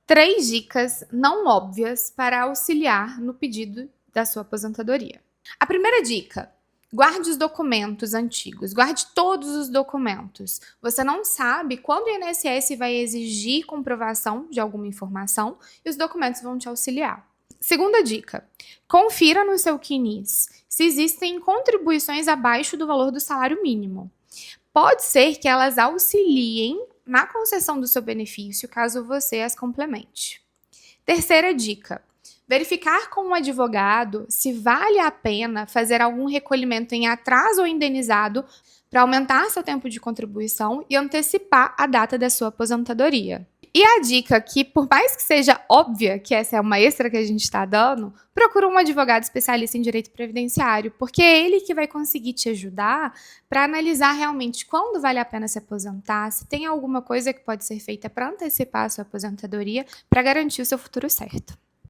3 dicas não óbvias para auxiliar no pedido da sua aposentadoria. A primeira dica: guarde os documentos antigos, guarde todos os documentos. Você não sabe quando o INSS vai exigir comprovação de alguma informação e os documentos vão te auxiliar. Segunda dica: confira no seu CNIS se existem contribuições abaixo do valor do salário mínimo. Pode ser que elas auxiliem na concessão do seu benefício, caso você as complemente. Terceira dica: verificar com um advogado se vale a pena fazer algum recolhimento em atraso ou indenizado para aumentar seu tempo de contribuição e antecipar a data da sua aposentadoria. E a dica que, por mais que seja óbvia que essa é uma extra que a gente está dando, procura um advogado especialista em direito previdenciário, porque é ele que vai conseguir te ajudar para analisar realmente quando vale a pena se aposentar, se tem alguma coisa que pode ser feita para antecipar a sua aposentadoria, para garantir o seu futuro certo.